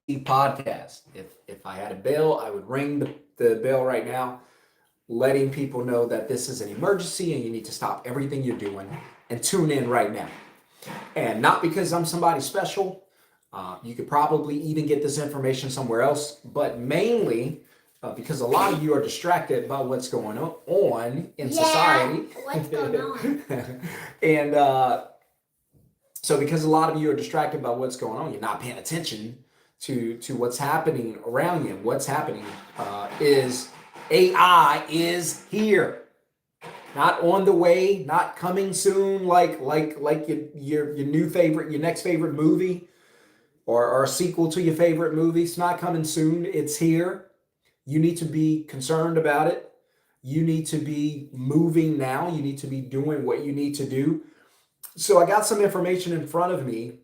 podcast. If I had a bell, I would ring the bell right now, letting people know that this is an emergency and you need to stop everything you're doing and tune in right now. And not because I'm somebody special. You could probably even get this information somewhere else, but mainly because a lot of you are distracted by what's going on in society. What's going on? And so because a lot of you are distracted by what's going on, you're not paying attention to what's happening around you. What's happening is AI is here, not on the way, not coming soon, like your new favorite, your next favorite movie, or a sequel to your favorite movie. It's not coming soon. It's here. You need to be concerned about it. You need to be moving now. You need to be doing what you need to do. So I got some information in front of me.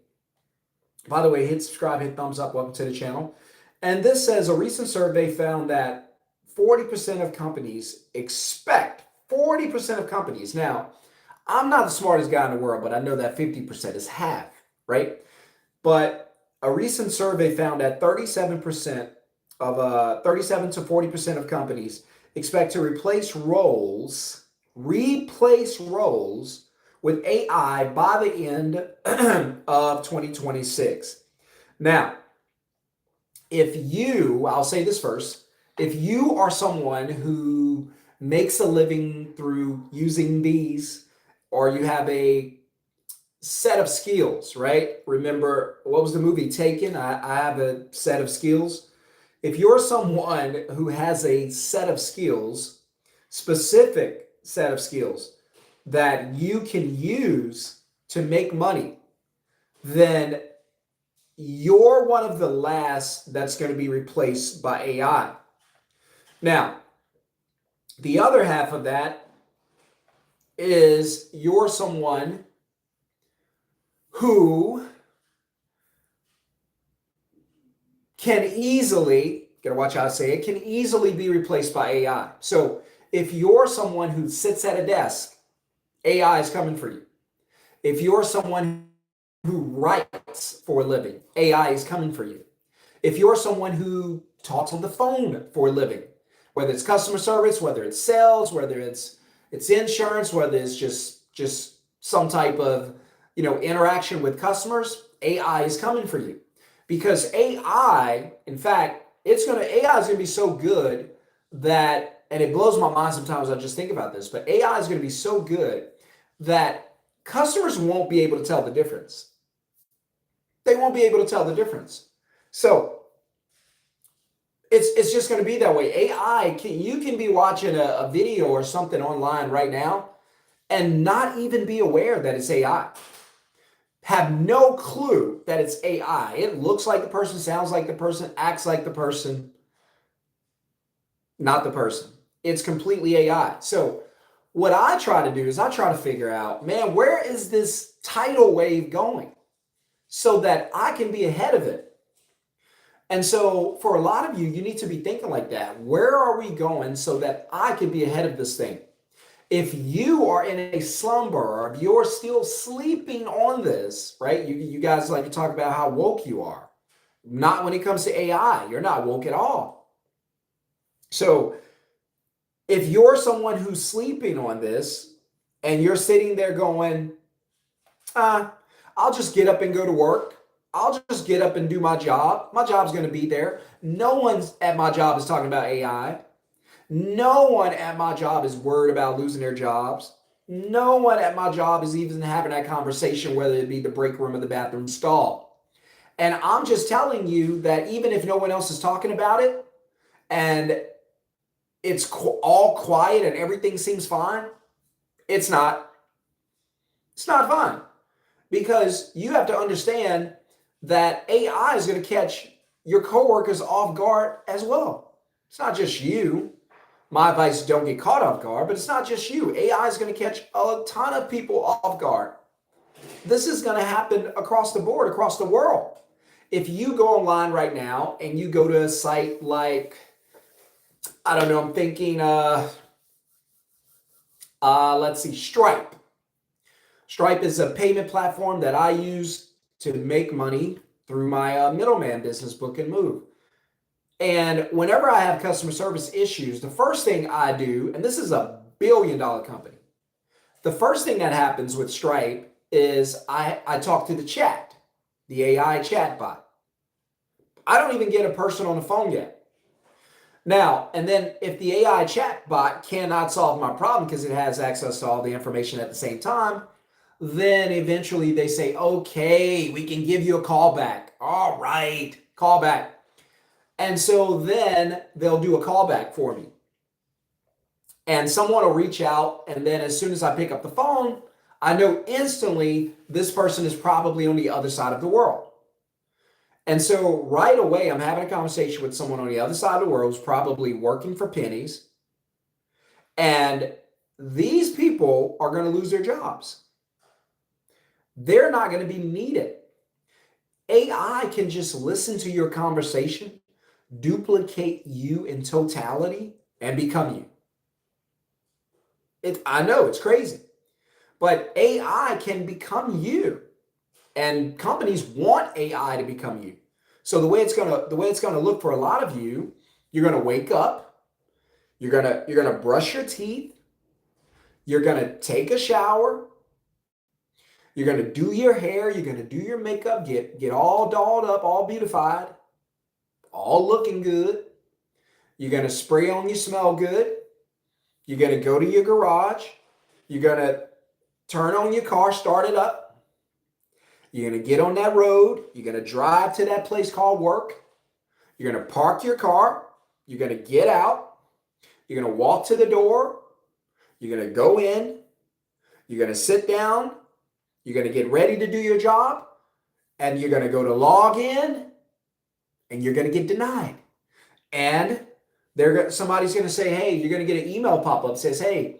By the way, hit subscribe, hit thumbs up, welcome to the channel. And this says a recent survey found that 40% of companies expect, 40% of companies. Now, I'm not the smartest guy in the world, but I know that 50% is half, right? But a recent survey found that 37% of 37 to 40% of companies expect to replace roles with AI by the end of 2026. Now, I'll say this first, if you are someone who makes a living through using these, or you have a set of skills, right? Remember, what was the movie Taken? I have a set of skills. If you're someone who has a set of skills, specific set of skills, that you can use to make money, then you're one of the last that's going to be replaced by AI. Now, the other half of that is you're someone who can easily, gotta watch how I say it, can easily be replaced by AI. So if you're someone who sits at a desk, AI is coming for you. If you're someone who writes for a living, AI is coming for you. If you're someone who talks on the phone for a living, whether it's customer service, whether it's sales, whether it's insurance, whether it's just some type of interaction with customers, AI is coming for you. Because AI, in fact, AI is gonna be so good that, and it blows my mind sometimes I just think about this, but AI is gonna be so good that customers won't be able to tell the difference. They won't be able to tell the difference. So it's just going to be that way. You can be watching a video or something online right now and not even be aware that it's AI. Have no clue that it's AI. It looks like the person, sounds like the person, acts like the person, not the person. It's completely AI. So what I try to do is I try to figure out, man, where is this tidal wave going so that I can be ahead of it? And so for a lot of you, you need to be thinking like that. Where are we going so that I can be ahead of this thing? If you are in a slumber, or if you're still sleeping on this, right? You guys like to talk about how woke you are. Not when it comes to AI. You're not woke at all. So if you're someone who's sleeping on this and you're sitting there going, I'll just get up and go to work. I'll just get up and do my job. My job's going to be there. No one at my job is talking about AI. No one at my job is worried about losing their jobs. No one at my job is even having that conversation, whether it be the break room or the bathroom stall. And I'm just telling you that even if no one else is talking about it and it's all quiet and everything seems fine, it's not. It's not fine. Because you have to understand that AI is going to catch your coworkers off guard as well. It's not just you. My advice is don't get caught off guard, but it's not just you. AI is going to catch a ton of people off guard. This is going to happen across the board, across the world. If you go online right now and you go to a site like, I don't know, I'm thinking, let's see, Stripe. Stripe is a payment platform that I use to make money through my Middleman Business Book and Move. And whenever I have customer service issues, the first thing I do, and this is a billion-dollar company, the first thing that happens with Stripe is I talk to the chat, the AI chatbot. I don't even get a person on the phone yet. Now, and then if the AI chatbot cannot solve my problem because it has access to all the information at the same time, then eventually they say, okay, we can give you a call back. All right, call back. And so then they'll do a callback for me. And someone will reach out, and then as soon as I pick up the phone, I know instantly this person is probably on the other side of the world. And so right away, I'm having a conversation with someone on the other side of the world who's probably working for pennies. And these people are going to lose their jobs. They're not going to be needed. AI can just listen to your conversation, duplicate you in totality, and become you. I know it's crazy, but AI can become you, and companies want AI to become you. So the way it's gonna look for a lot of you, you're gonna wake up, you're gonna brush your teeth, you're gonna take a shower, you're gonna do your hair, you're gonna do your makeup, get all dolled up, all beautified, all looking good. You're going to spray on you smell good. You're going to go to your garage. You're going to turn on your car, start it up. You're going to get on that road. You're going to drive to that place called work. You're going to park your car. You're going to get out. You're going to walk to the door. You're going to go in. You're going to sit down. You're going to get ready to do your job. And you're going to go to log in. And you're going to get denied. And somebody's going to say, hey, you're going to get an email pop-up that says, hey,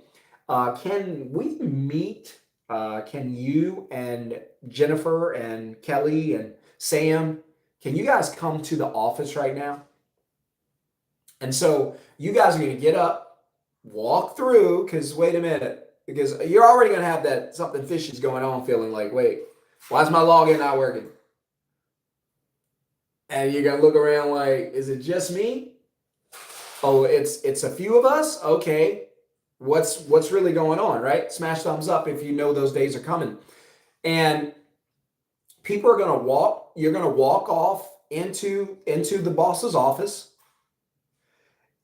can we meet? Can you and Jennifer and Kelly and Sam, can you guys come to the office right now? And so you guys are going to get up, walk through, because wait a minute, because you're already going to have that something fishy is going on, feeling like, wait, why is my login not working? And you're gonna look around like, is it just me? Oh, it's a few of us? Okay. What's really going on, right? Smash thumbs up if you know those days are coming. And people are gonna you're gonna walk off into the boss's office,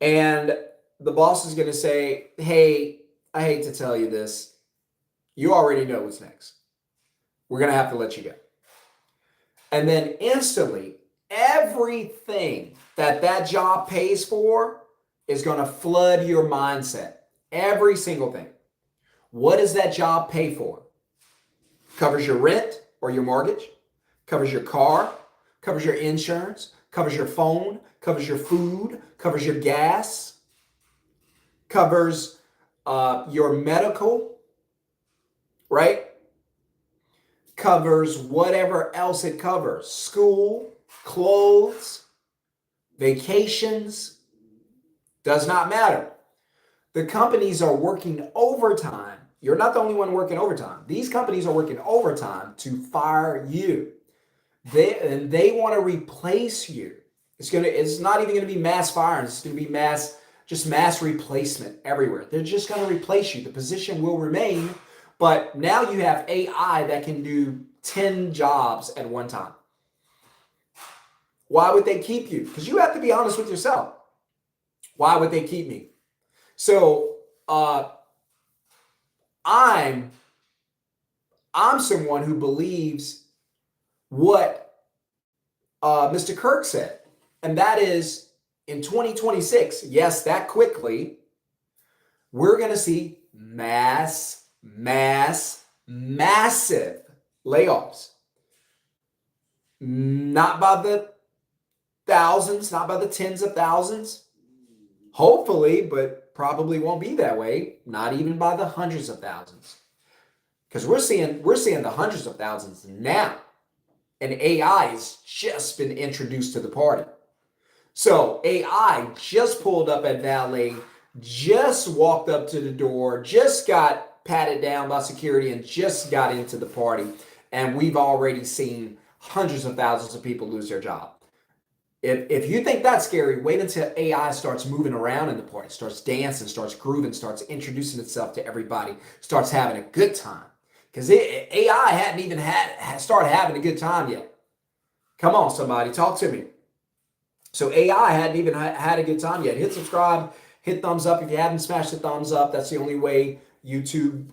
and the boss is gonna say, hey, I hate to tell you this. You already know what's next. We're gonna have to let you go. And then instantly, everything that job pays for is going to flood your mindset. Every single thing. What does that job pay for? Covers your rent or your mortgage, covers your car, covers your insurance, covers your phone, covers your food, covers your gas, covers your medical, right? Covers whatever else it covers. School, clothes, vacations, does not matter. The companies are working overtime. You're not the only one working overtime. These companies are working overtime to fire you. They want to replace you. It's not even going to be mass firing. It's going to be mass replacement everywhere. They're just going to replace you. The position will remain, but now you have AI that can do 10 jobs at one time. Why would they keep you? Because you have to be honest with yourself. Why would they keep me? So I'm someone who believes what Mr. Kirk said, and that is in 2026, yes, that quickly, we're going to see massive layoffs. Not by the thousands, not by the tens of thousands. Hopefully, but probably won't be that way. Not even by the hundreds of thousands. Because we're seeing the hundreds of thousands now. And AI has just been introduced to the party. So AI just pulled up at valet, just walked up to the door, just got patted down by security, and just got into the party. And we've already seen hundreds of thousands of people lose their job. If you think that's scary, wait until AI starts moving around in the party, starts dancing, starts grooving, starts introducing itself to everybody, starts having a good time. Because AI hadn't even started having a good time yet. Come on, somebody, talk to me. So AI hadn't even had a good time yet. Hit subscribe, hit thumbs up. If you haven't smashed the thumbs up, that's the only way YouTube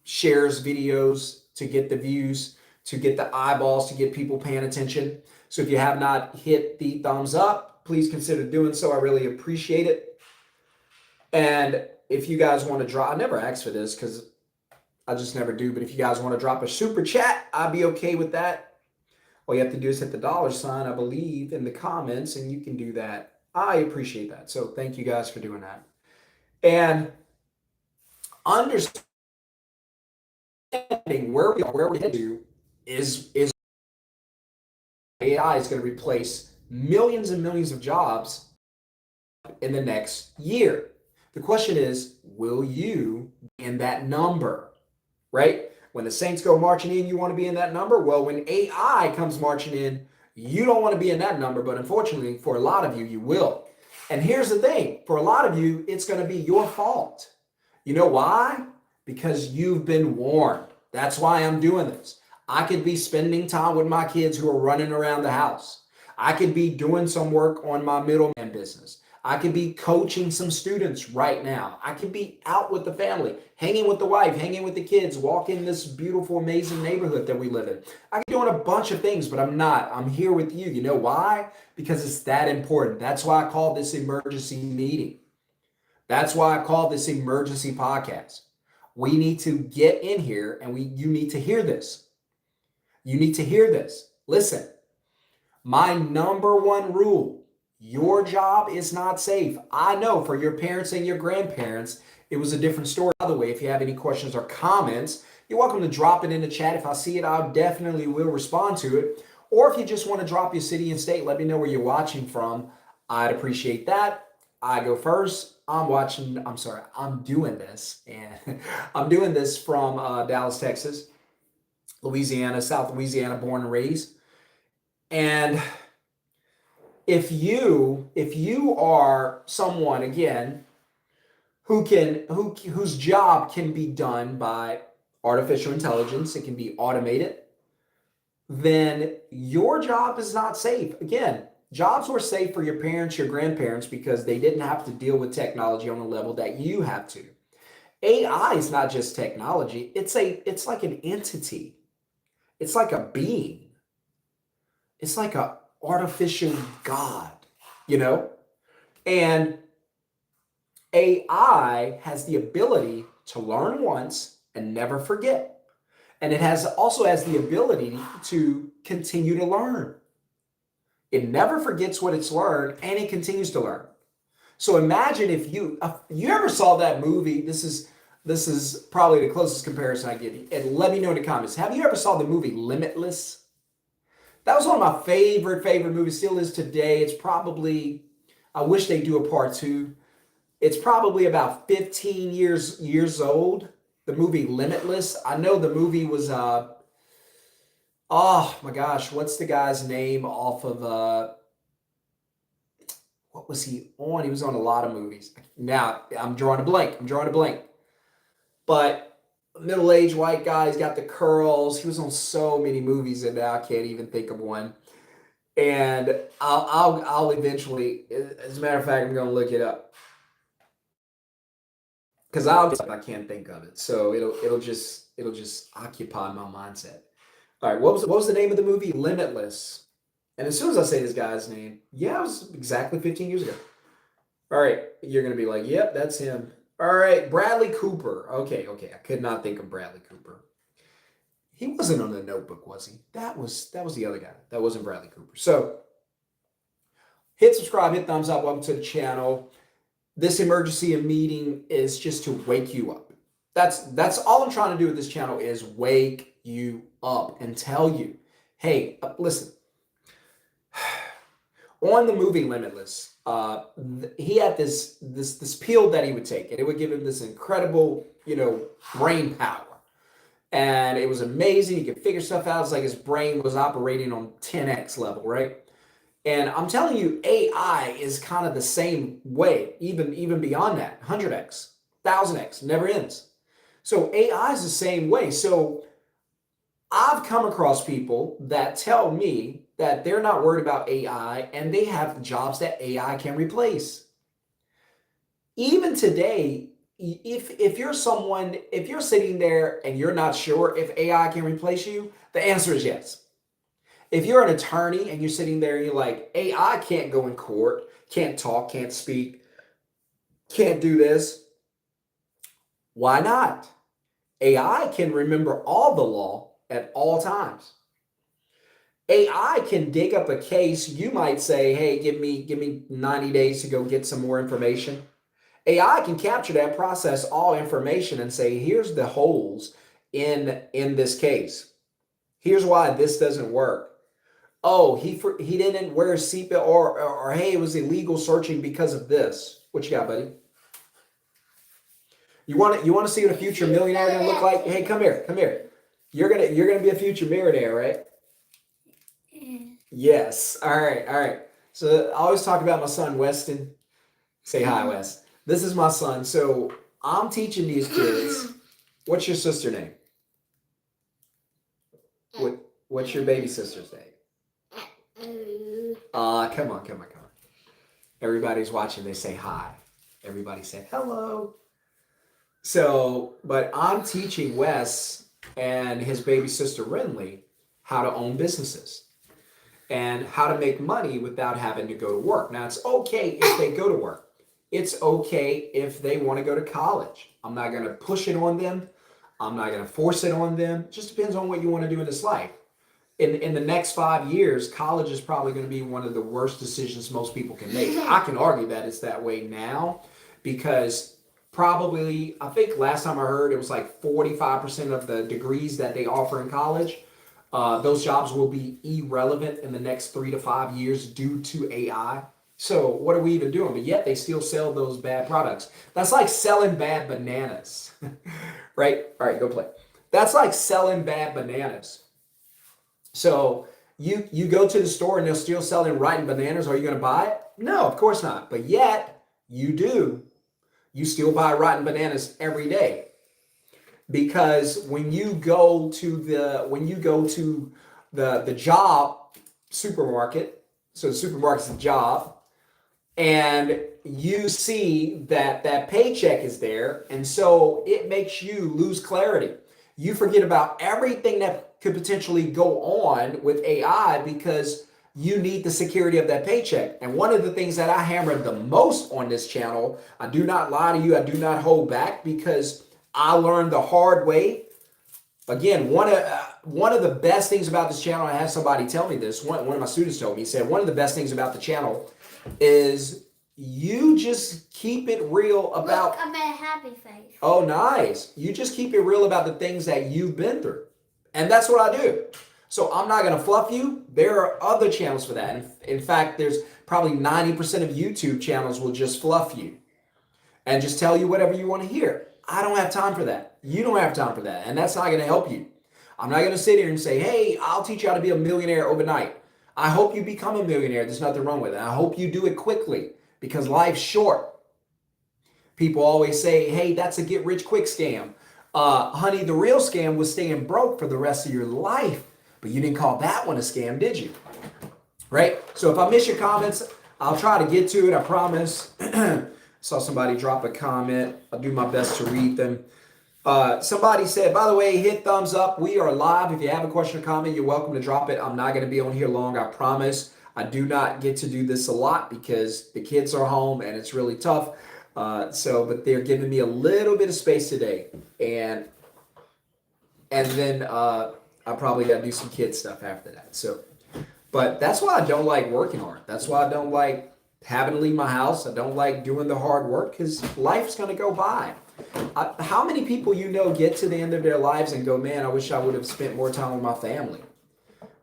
shares videos to get the views, to get the eyeballs, to get people paying attention. So if you have not hit the thumbs up, please consider doing so. I really appreciate it. And if you guys want to drop, I never ask for this because I just never do, but if you guys want to drop a super chat, I'd be okay with that. All you have to do is hit the $, I believe, in the comments, and you can do that. I appreciate that. So thank you guys for doing that. And understanding where we are, where we're headed to is AI is going to replace millions and millions of jobs in the next year. The question is, will you be in that number, right? When the Saints go marching in, you want to be in that number? Well, when AI comes marching in, you don't want to be in that number, but unfortunately, for a lot of you, you will. And here's the thing, for a lot of you, it's going to be your fault. You know why? Because you've been warned. That's why I'm doing this. I could be spending time with my kids who are running around the house. I could be doing some work on my Middleman business. I could be coaching some students right now. I could be out with the family, hanging with the wife, hanging with the kids, walking this beautiful, amazing neighborhood that we live in. I could be doing a bunch of things, but I'm not. I'm here with you. You know why? Because it's that important. That's why I call this emergency meeting. That's why I call this emergency podcast. We need to get in here and you need to hear this. You need to hear this. Listen, my number one rule, your job is not safe. I know for your parents and your grandparents, it was a different story. By the way, if you have any questions or comments, you're welcome to drop it in the chat. If I see it, I definitely will respond to it. Or if you just want to drop your city and state, let me know where you're watching from. I'd appreciate that. I go first. I'm doing this. And I'm doing this from Dallas, Texas. Louisiana, South Louisiana, born and raised. And if you are someone again whose job can be done by artificial intelligence, it can be automated, then your job is not safe. Again, jobs were safe for your parents, your grandparents, because they didn't have to deal with technology on the level that you have to. AI is not just technology, it's like an entity. It's like a being. It's like an artificial God, you know? And AI has the ability to learn once and never forget. And it also has the ability to continue to learn. It never forgets what it's learned, and it continues to learn. So imagine if you ever saw that movie. This is probably the closest comparison I give you. And let me know in the comments. Have you ever saw the movie Limitless? That was one of my favorite movies, still is today. It's probably, I wish they do a part 2. It's probably about 15 years old. The movie Limitless. I know the movie was, oh my gosh, what's the guy's name off of, what was he on? He was on a lot of movies. Now, I'm drawing a blank. But middle-aged white guy, he's got the curls. He was on so many movies, and now I can't even think of one. And I'll eventually, as a matter of fact, I'm going to look it up because I can't think of it. So it'll just occupy my mindset. All right, what was the name of the movie? Limitless. And as soon as I say this guy's name, yeah, it was exactly 15 years ago. All right, you're going to be like, yep, that's him. All right, Bradley Cooper. Okay, I could not think of Bradley Cooper. He wasn't on The Notebook, was he? That was the other guy. That wasn't Bradley Cooper. So hit subscribe, hit thumbs up. Welcome to the channel. This emergency meeting is just to wake you up. That's all I'm trying to do with this channel is wake you up and tell you, hey, listen. On the movie Limitless, he had this pill that he would take, and it would give him this incredible, brain power. And it was amazing. He could figure stuff out. It's like his brain was operating on 10x level, right? And I'm telling you, AI is kind of the same way, even beyond that, 100x, 1000x, never ends. So AI is the same way. So I've come across people that tell me that they're not worried about AI and they have jobs that AI can replace. Even today, if you're someone, if you're sitting there and you're not sure if AI can replace you, the answer is yes. If you're an attorney and you're sitting there and you're like, AI can't go in court, can't talk, can't speak, can't do this, why not? AI can remember all the law at all times. AI can dig up a case. You might say, hey, give me 90 days to go get some more information. AI can capture that, process all information and say, here's the holes in this case. Here's why this doesn't work. Oh, he didn't wear a seatbelt, or hey, it was illegal searching because of this. What you got, buddy? You want to see what a future millionaire gonna look like? Hey, come here. You're gonna be a future millionaire, right? Yes. All right. So I always talk about my son Weston. Say hi, Wes. This is my son. So I'm teaching these kids. What's your sister's name? What's your baby sister's name? Come on. Everybody's watching. They say hi. Everybody say hello. So, but I'm teaching Wes and his baby sister Renly how to own businesses and how to make money without having to go to work. Now, it's okay if they go to work. It's okay if they want to go to college. I'm not going to push it on them. I'm not going to force it on them. It just depends on what you want to do in this life. In the next 5 years, college is probably going to be one of the worst decisions most people can make. I can argue that it's that way now because probably, I think last time I heard, it was like 45% of the degrees that they offer in college, those jobs will be irrelevant in the next 3 to 5 years due to AI. So what are we even doing? But yet they still sell those bad products. That's like selling bad bananas, right? All right, go play. That's like selling bad bananas. So you go to the store and they're still selling rotten bananas. Are you going to buy it? No, of course not. But yet you do. You still buy rotten bananas every day. Because when you go to the job supermarket, so the supermarket's a job, and you see that paycheck is there, and so it makes you lose clarity. You forget about everything that could potentially go on with AI because you need the security of that paycheck. And one of the things that I hammer the most on this channel, I do not lie to you, I do not hold back because I learned the hard way. Again, one of the best things about this channel, I had somebody tell me this, one of my students told me, he said, one of the best things about the channel is you just keep it real about... Look, I made a happy face. Oh, nice. You just keep it real about the things that you've been through. And that's what I do. So I'm not going to fluff you. There are other channels for that. In fact, there's probably 90% of YouTube channels will just fluff you and just tell you whatever you want to hear. I don't have time for that. You don't have time for that. And that's not going to help you. I'm not going to sit here and say, hey, I'll teach you how to be a millionaire overnight. I hope you become a millionaire. There's nothing wrong with it. I hope you do it quickly because life's short. People always say, hey, that's a get rich quick scam. Honey, the real scam was staying broke for the rest of your life. But you didn't call that one a scam, did you? Right? So if I miss your comments, I'll try to get to it. I promise. Saw somebody drop a comment. I'll do my best to read them. Somebody said, by the way, hit thumbs up. We are live. If you have a question or comment, you're welcome to drop it. I'm not going to be on here long, I promise. I do not get to do this a lot because the kids are home and it's really tough. But they're giving me a little bit of space today. And then I probably got to do some kid stuff after that. But that's why I don't like working hard. That's why I don't like having to leave my house. I don't like doing the hard work because life's going to go by. How many people you know get to the end of their lives and go, man, I wish I would have spent more time with my family?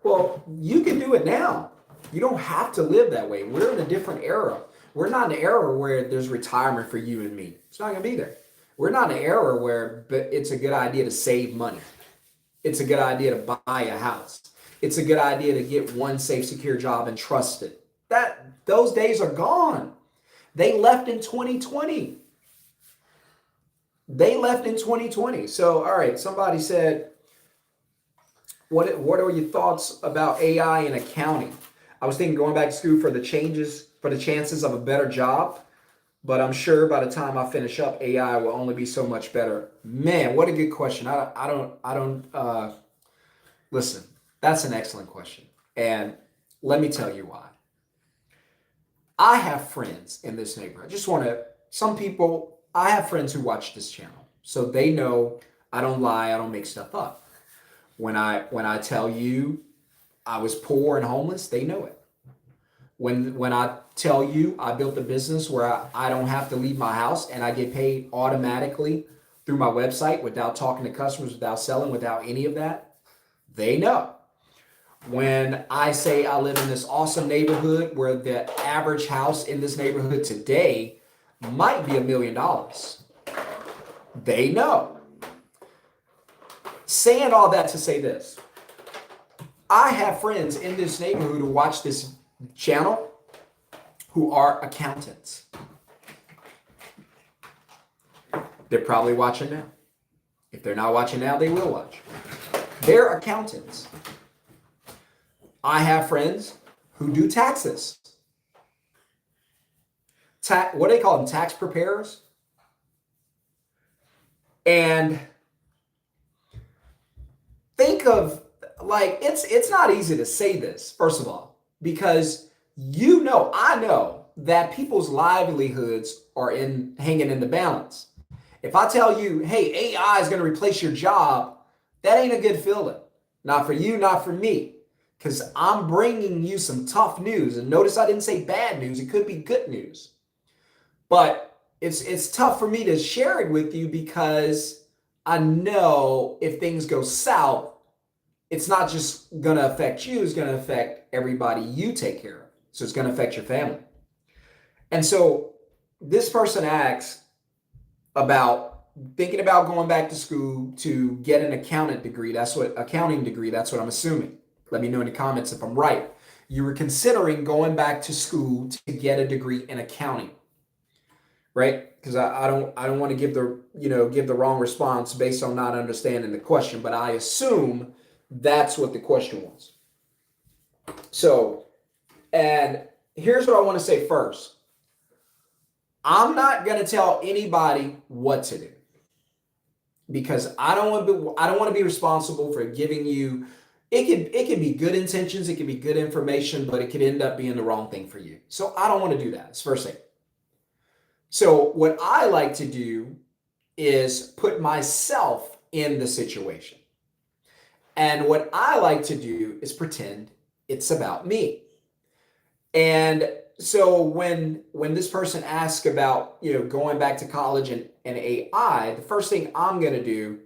Well, you can do it now. You don't have to live that way. We're in a different era. We're not in an era where there's retirement for you and me. It's not going to be there. We're not in an era where it's a good idea to save money. it's a good idea to buy a house. It's a good idea to get one safe, secure job and trust it. Those days are gone. They left in 2020. They left in 2020. So, all right, somebody said, what are your thoughts about AI in accounting? I was thinking going back to school for the chances of a better job, but I'm sure by the time I finish up, AI will only be so much better. Man, what a good question. Listen, that's an excellent question. And let me tell you why. I have friends in this neighborhood. I have friends who watch this channel. So they know I don't lie, I don't make stuff up. When I tell you I was poor and homeless, they know it. When I tell you I built a business where I don't have to leave my house and I get paid automatically through my website without talking to customers, without selling, without any of that, they know. When I say I live in this awesome neighborhood where the average house in this neighborhood today might be $1 million, they know. Saying all that to say this, I have friends in this neighborhood who watch this channel who are accountants. They're probably watching now. If they're not watching now, they will watch. They're accountants. I have friends who do taxes. What do they call them? Tax preparers. And think of, like, it's not easy to say this, first of all, because I know that people's livelihoods are hanging in the balance. If I tell you, hey, AI is going to replace your job, that ain't a good feeling. Not for you, not for me, because I'm bringing you some tough news. And notice I didn't say bad news. It could be good news. But it's tough for me to share it with you because I know if things go south, it's not just going to affect you, it's going to affect everybody you take care of. So it's going to affect your family. And so this person asks about thinking about going back to school to get an accounting degree. That's what I'm assuming. Let me know in the comments if I'm right. You were considering going back to school to get a degree in accounting, right? Because I don't want to give the wrong response based on not understanding the question, but I assume that's what the question was. So, and here's what I want to say first. I'm not going to tell anybody what to do because I don't want to be responsible for giving you. It can be good intentions, it can be good information, but it could end up being the wrong thing for you. So I don't want to do that. It's first thing. So what I like to do is put myself in the situation. And what I like to do is pretend it's about me. And so when this person asks about, going back to college and AI, the first thing I'm going to do,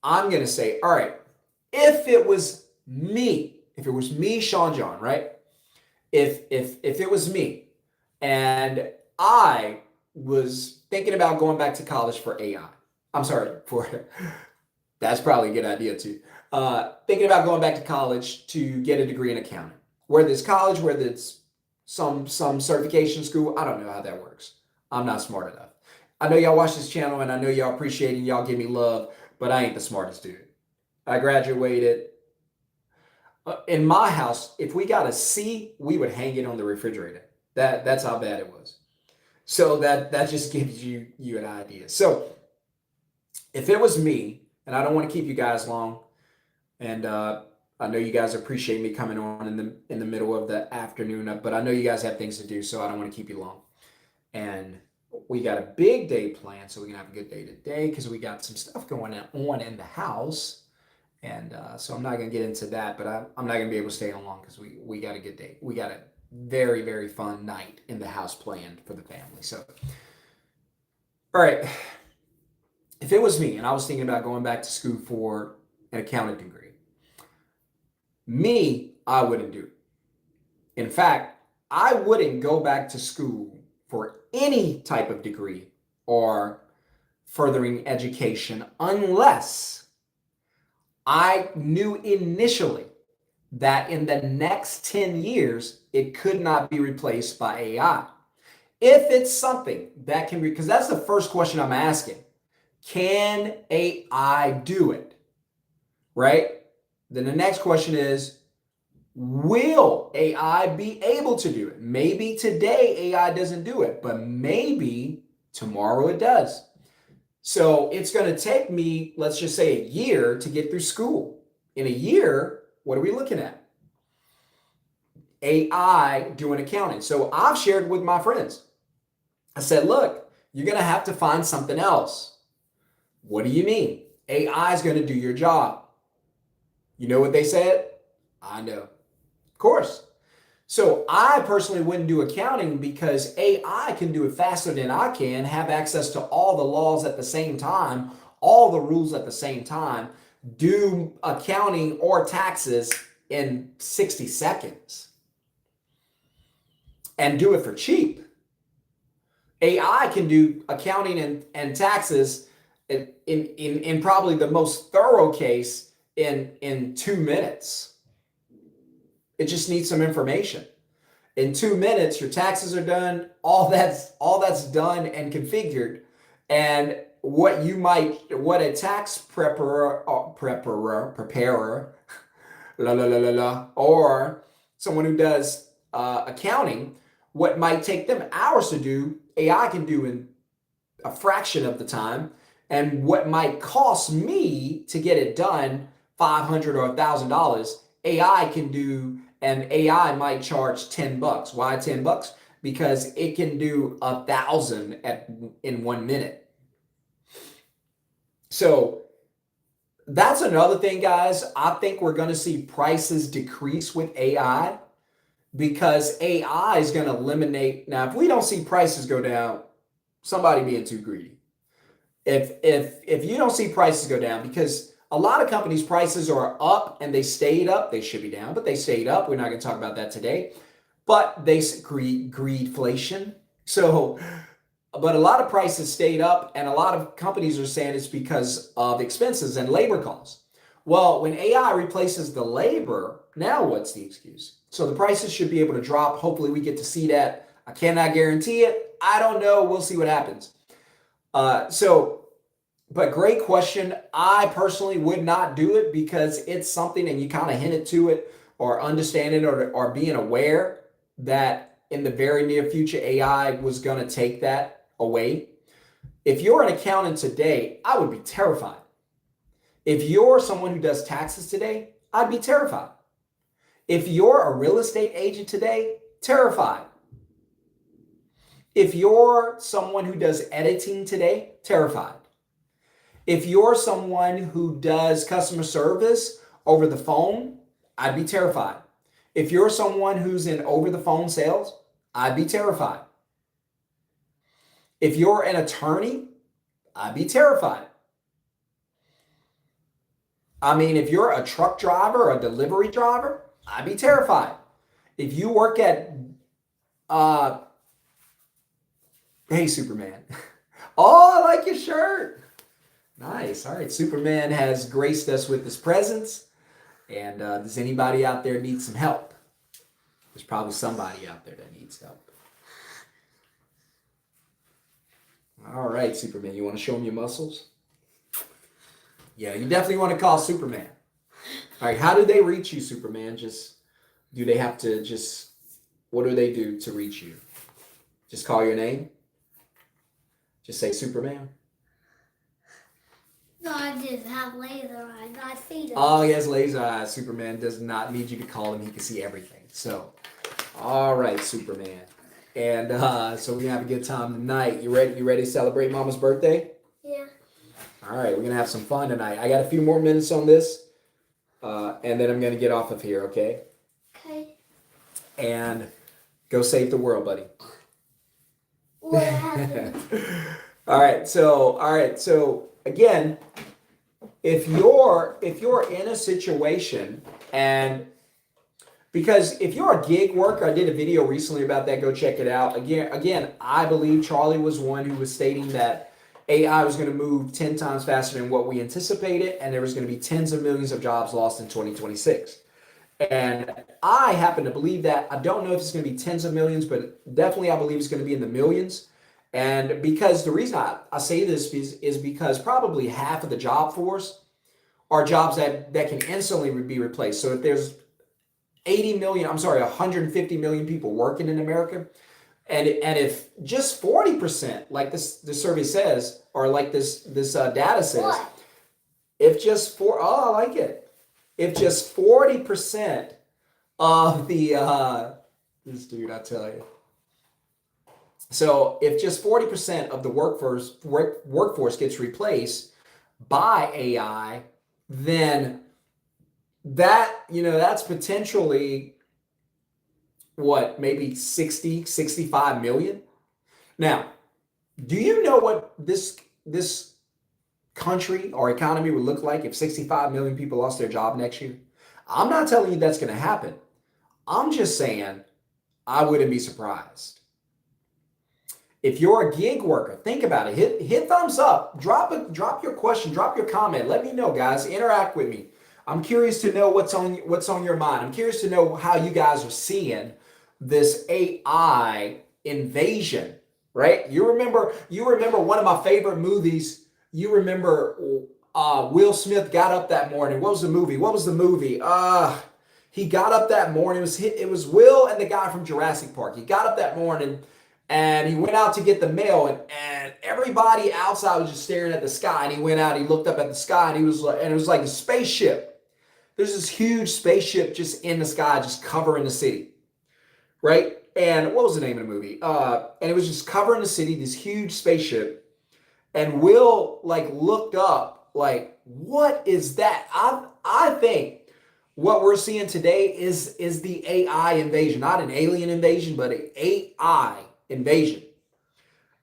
I'm going to say, all right, if it was me, Shon-Jhon, right? If it was me and I was thinking about going back to college for AI, that's probably a good idea too. Thinking about going back to college to get a degree in accounting. Whether it's college, whether it's some certification school, I don't know how that works. I'm not smart enough. I know y'all watch this channel and I know y'all appreciate it and y'all give me love, but I ain't the smartest dude. I graduated. In my house, if we got a C, we would hang it on the refrigerator. That's how bad it was. So that just gives you an idea. So if it was me, and I don't want to keep you guys long, and I know you guys appreciate me coming on in the middle of the afternoon, but I know you guys have things to do, so I don't want to keep you long. And we got a big day planned, so we're gonna have a good day today because we got some stuff going on in the house. And so I'm not gonna get into that, but I'm not gonna be able to stay on long because we got a good day. We got a very, very fun night in the house planned for the family. So, all right. If it was me and I was thinking about going back to school for an accounting degree, I wouldn't do it. In fact, I wouldn't go back to school for any type of degree or furthering education unless I knew initially that in the next 10 years, it could not be replaced by AI. If it's something that can be, because that's the first question I'm asking. Can AI do it? Right? Then the next question is, will AI be able to do it? Maybe today AI doesn't do it, but maybe tomorrow it does. So it's going to take me, let's just say, a year to get through school. In a year, what are we looking at? AI doing accounting. So I've shared with my friends. I said, look, you're going to have to find something else. What do you mean? AI is going to do your job. You know what they said? I know. Of course. So I personally wouldn't do accounting because AI can do it faster than I can, have access to all the laws at the same time, all the rules at the same time, do accounting or taxes in 60 seconds and do it for cheap. AI can do accounting and taxes in probably the most thorough case in 2 minutes. It just needs some information. In 2 minutes, your taxes are done. All that's done and configured. And what a tax preparer, or someone who does accounting, what might take them hours to do, AI can do in a fraction of the time. And what might cost me to get it done, $500 or $1,000, AI can do. And AI might charge $10. Why $10? Because it can do 1,000 in 1 minute. So that's another thing, guys. I think we're going to see prices decrease with AI because AI is going to eliminate. Now, if we don't see prices go down, somebody being too greedy. If you don't see prices go down, because a lot of companies' prices are up and they stayed up. They should be down, but they stayed up. We're not going to talk about that today. But they greedflation. So, but a lot of prices stayed up, and a lot of companies are saying it's because of expenses and labor costs. Well, when AI replaces the labor, now what's the excuse? So the prices should be able to drop. Hopefully, we get to see that. I cannot guarantee it. I don't know. We'll see what happens. But great question. I personally would not do it because it's something, and you kind of hinted to it or understand it or being aware that in the very near future, AI was going to take that away. If you're an accountant today, I would be terrified. If you're someone who does taxes today, I'd be terrified. If you're a real estate agent today, terrified. If you're someone who does editing today, terrified. If you're someone who does customer service over the phone, I'd be terrified. If you're someone who's in over the phone sales, I'd be terrified. If you're an attorney, I'd be terrified. I mean, if you're a truck driver, a delivery driver, I'd be terrified. If you work at, hey, Superman. Oh, I like your shirt. Nice. All right. Superman has graced us with his presence. And does anybody out there need some help? There's probably somebody out there that needs help. All right, Superman. You want to show him your muscles? Yeah, you definitely want to call Superman. All right. How do they reach you, Superman? Do they have to what do they do to reach you? Just call your name? Just say Superman? No, I just have laser eyes. I see them. Oh, he has laser eyes. Superman does not need you to call him. He can see everything. So, all right, Superman. And so we're going to have a good time tonight. You ready? You ready to celebrate Mama's birthday? Yeah. All right, we're going to have some fun tonight. I got a few more minutes on this, and then I'm going to get off of here, okay? Okay. And go save the world, buddy. What happened? All right, so again, if you're in a situation, and because if you're a gig worker, I did a video recently about that, go check it out. Again, I believe Charlie was one who was stating that AI was going to move 10 times faster than what we anticipated, and there was going to be tens of millions of jobs lost in 2026. And I happen to believe that. I don't know if it's going to be tens of millions, but definitely I believe it's going to be in the millions. And because the reason I say this is because probably half of the job force are jobs that can instantly be replaced. So if there's 150 million people working in America, and if just 40%, like this survey says, or like this data says, What? if just four, oh, I like it. If just 40% of this dude, I tell you. So if just 40% of the workforce gets replaced by AI, then that's potentially what, maybe 65 million. Now, do you know what this country or economy would look like if 65 million people lost their job next year? I'm not telling you that's going to happen. I'm just saying I wouldn't be surprised. If you're a gig worker, think about it. Hit thumbs up. Drop your question. Drop your comment. Let me know, guys. Interact with me. I'm curious to know what's on your mind. I'm curious to know how you guys are seeing this AI invasion. Right? You remember one of my favorite movies. You remember Will Smith got up that morning. What was the movie? He got up that morning. It was Will and the guy from Jurassic Park. He got up that morning and he went out to get the mail, and everybody outside was just staring at the sky. And he went out, he looked up at the sky, and it was like a spaceship. There's this huge spaceship just in the sky, just covering the city, right? And what was the name of the movie? And it was just covering the city, this huge spaceship. And Will looked up, what is that? I think what we're seeing today is the AI invasion, not an alien invasion, but an AI invasion.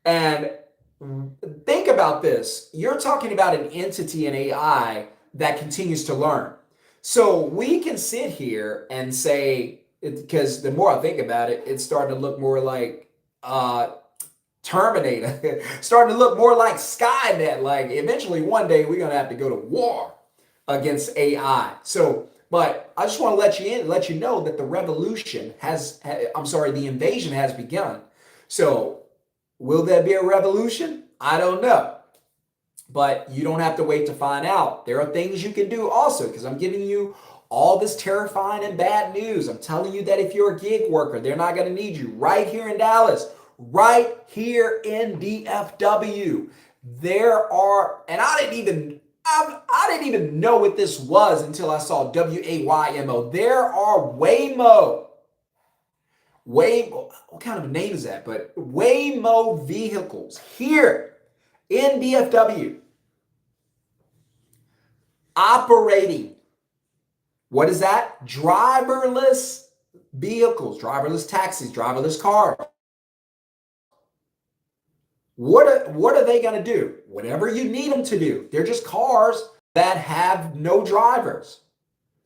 And think about this. You're talking about an entity in AI that continues to learn. So we can sit here and say, because the more I think about it, it's starting to look more like Terminator, starting to look more like Skynet. Like eventually one day we're going to have to go to war against AI. So, but I just want to let you know that the invasion has begun. So will there be a revolution? I don't know. But you don't have to wait to find out. There are things you can do also, because I'm giving you all this terrifying and bad news. I'm telling you that if you're a gig worker, they're not going to need you right here in Dallas, right here in DFW. There are, and I didn't even know what this was until I saw WAYMO. There are Waymo, what kind of a name is that? But Waymo vehicles here in DFW operating. What is that? Driverless vehicles, driverless taxis, driverless cars. What are they going to do? Whatever you need them to do. They're just cars that have no drivers.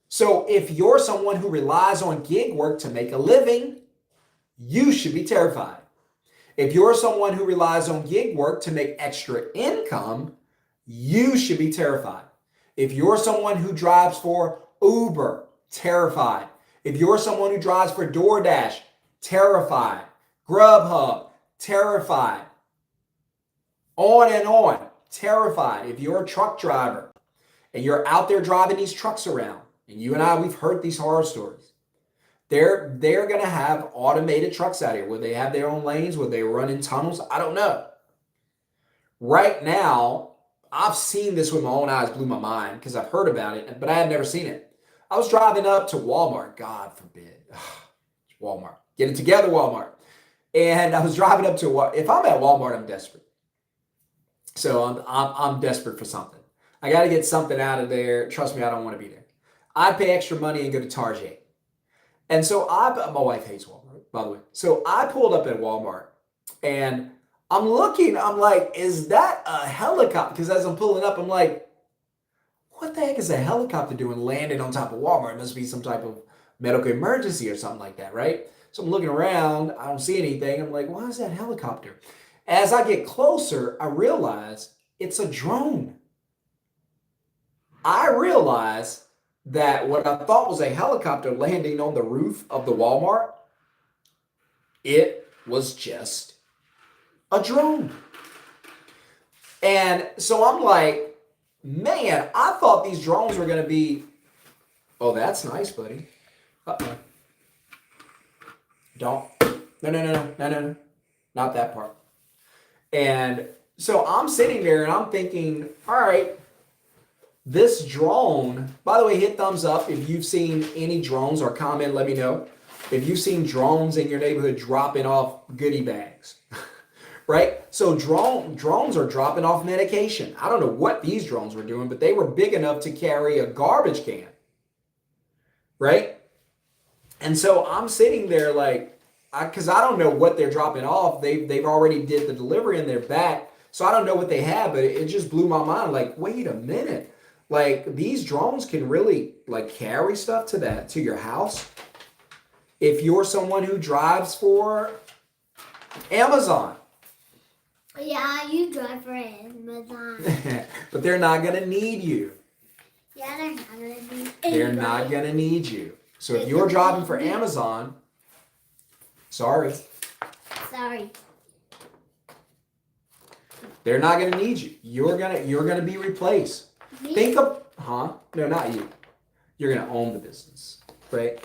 So if you're someone who relies on gig work to make a living, you should be terrified. If you're someone who relies on gig work to make extra income, you should be terrified. If you're someone who drives for Uber, terrified. If you're someone who drives for DoorDash, terrified. Grubhub, terrified. On and on, terrified. If you're a truck driver and you're out there driving these trucks around, and you and I, we've heard these horror stories. They're going to have automated trucks out here. Will they have their own lanes? Will they run in tunnels? I don't know. Right now, I've seen this with my own eyes, blew my mind because I've heard about it, but I had never seen it. I was driving up to Walmart, God forbid. Walmart. Get it together, Walmart. And I was driving up to if I'm at Walmart, I'm desperate. So I'm desperate for something. I got to get something out of there. Trust me, I don't want to be there. I'd pay extra money and go to Target. And so my wife hates Walmart, by the way. So I pulled up at Walmart and I'm looking, I'm like, is that a helicopter? Because as I'm pulling up, I'm like, what the heck is a helicopter doing landing on top of Walmart? It must be some type of medical emergency or something like that, right? So I'm looking around, I don't see anything. I'm like, why is that helicopter? As I get closer, I realize it's a drone. I realize that what I thought was a helicopter landing on the roof of the Walmart, it was just a drone. And so I'm like, man, I thought these drones were going to be, oh, that's nice, buddy. Uh-oh. Don't. No. Not that part. And so I'm sitting there and I'm thinking, all right, this drone, by the way, hit thumbs up if you've seen any drones, or comment, let me know. If you've seen drones in your neighborhood dropping off goodie bags, right? So drones are dropping off medication. I don't know what these drones were doing, but they were big enough to carry a garbage can, right? And so I'm sitting there like, because I don't know what they're dropping off. They've already did the delivery and they're back. So I don't know what they have, but it just blew my mind. Like, wait a minute. Like, these drones can really like carry stuff to your house. If you're someone who drives for Amazon. Yeah, you drive for Amazon. But they're not going to need you. Yeah, they're not going to need They're not going to need you. So if you're driving for Amazon, sorry. They're not going to need you. You're going to be replaced. Me? Think of, no, not you. You're going to own the business, right?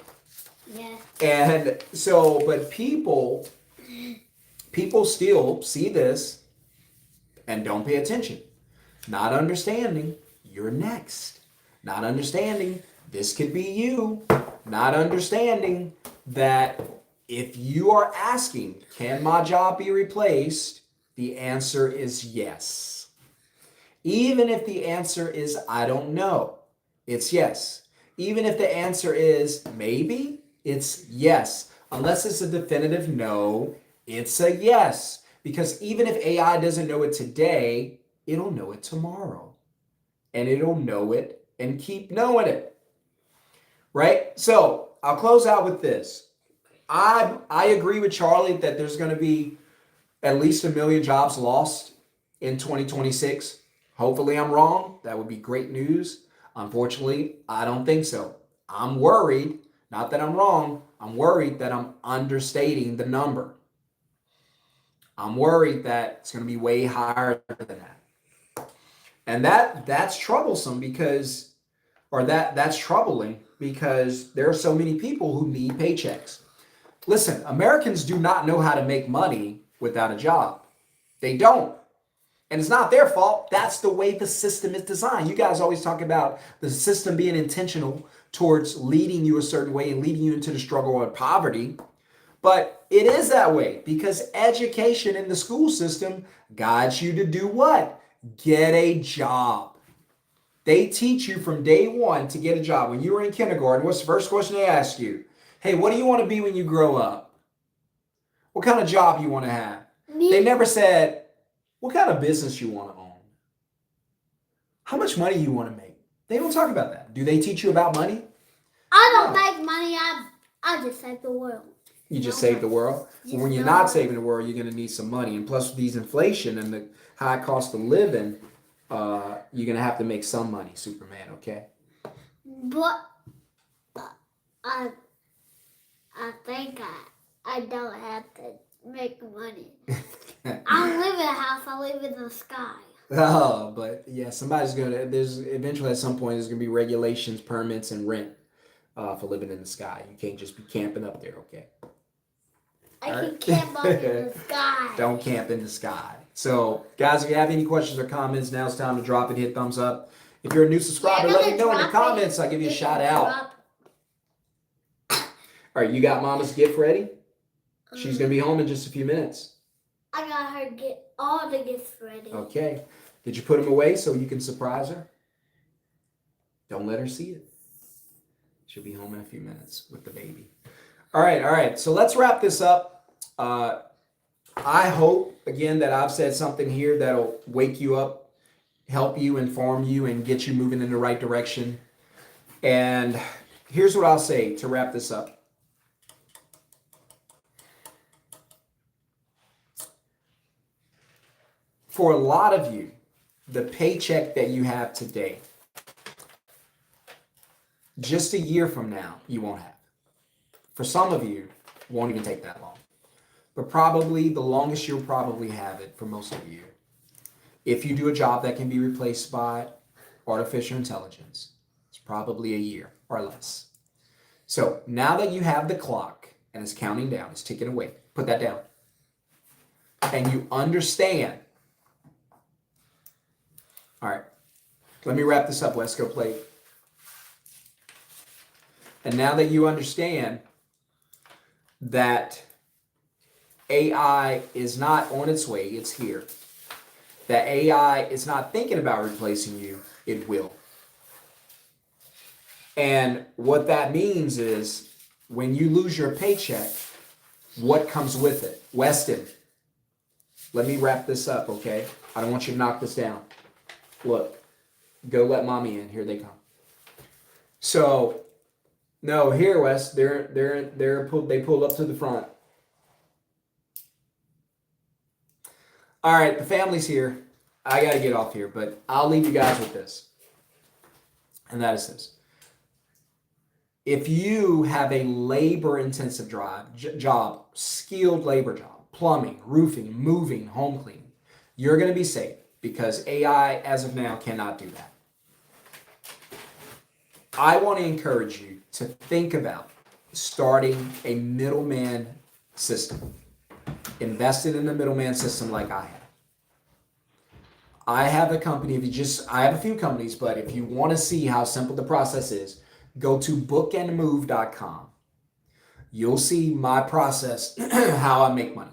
Yeah. And so, but people still see this and don't pay attention. Not understanding you're next. Not understanding this could be you. Not understanding that if you are asking, can my job be replaced? The answer is yes. Even if the answer is, I don't know, it's yes. Even if the answer is maybe, it's yes. Unless it's a definitive no, it's a yes. Because even if AI doesn't know it today, it'll know it tomorrow. And it'll know it and keep knowing it. Right? So I'll close out with this. I agree with Charlie that there's going to be at least 1 million jobs lost in 2026. Hopefully I'm wrong. That would be great news. Unfortunately, I don't think so. I'm worried, not that I'm wrong, I'm worried that I'm understating the number. I'm worried that it's going to be way higher than that. And that's troublesome because, or that's troubling because there are so many people who need paychecks. Listen, Americans do not know how to make money without a job. They don't. And it's not their fault. That's the way the system is designed. You guys always talk about the system being intentional towards leading you a certain way and leading you into the struggle or poverty. But it is that way because education in the school system guides you to do what? Get a job. They teach you from day one to get a job. When you were in kindergarten, what's the first question they ask you? Hey, what do you want to be when you grow up? What kind of job you want to have? They never said, what kind of business you want to own? How much money you want to make? They don't talk about that. Do they teach you about money? I don't make money. I just save the world. You just save the world? Well, when you're not saving the world, you're going to need some money. And plus, with these inflation and the high cost of living, you're going to have to make some money, Superman, okay? But I think I don't have to make money. I don't live in a house. I live in the sky. Oh, but yeah, there's eventually at some point, there's going to be regulations, permits, and rent for living in the sky. You can't just be camping up there, okay? I can camp up in the sky. Don't camp in the sky. So, guys, if you have any questions or comments, now it's time to drop it. Hit thumbs up. If you're a new subscriber, let me know in the comments. I'll give you a shout out. All right, you got Mama's gift ready? She's going to be home in just a few minutes. I got her get all the gifts ready. Okay. Did you put them away so you can surprise her? Don't let her see it. She'll be home in a few minutes with the baby. All right. So let's wrap this up. I hope, again, that I've said something here that'll wake you up, help you, inform you, and get you moving in the right direction. And here's what I'll say to wrap this up. for a lot of you, the paycheck that you have today, just a year from now, you won't have. For some of you, it won't even take that long. But probably the longest you'll probably have it for most of you, if you do a job that can be replaced by artificial intelligence, it's probably a year or less. So now that you have the clock and it's counting down, it's ticking away, put that down. And you understand. All right, let me wrap this up, Wes, go play. And now that you understand that AI is not on its way, it's here. That AI is not thinking about replacing you, it will. And what that means is when you lose your paycheck, what comes with it? Weston, let me wrap this up, okay? I don't want you to knock this down. Look, go let mommy in. Here they come. So, no, here, Wes, they pulled up to the front. All right, the family's here. I got to get off here, but I'll leave you guys with this. And that is this. If you have a labor-intensive job, skilled labor job, plumbing, roofing, moving, home cleaning, you're going to be safe because AI, as of now, cannot do that. I want to encourage you to think about starting a middleman system. Invested in the middleman system like I have. I have a company, I have a few companies, but if you want to see how simple the process is, go to bookandmove.com. You'll see my process, how I make money.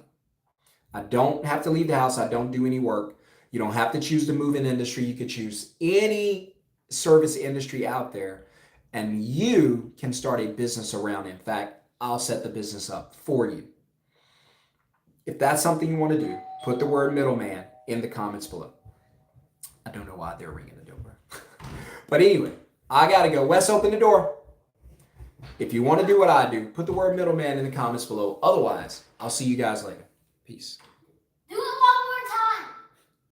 I don't have to leave the house. I don't do any work. You don't have to choose the moving industry. You could choose any service industry out there, and you can start a business around it. In fact, I'll set the business up for you. If that's something you want to do, put the word middleman in the comments below. I don't know why they're ringing the door. But anyway, I got to go. Wes, open the door. If you want to do what I do, put the word middleman in the comments below. Otherwise, I'll see you guys later. Peace.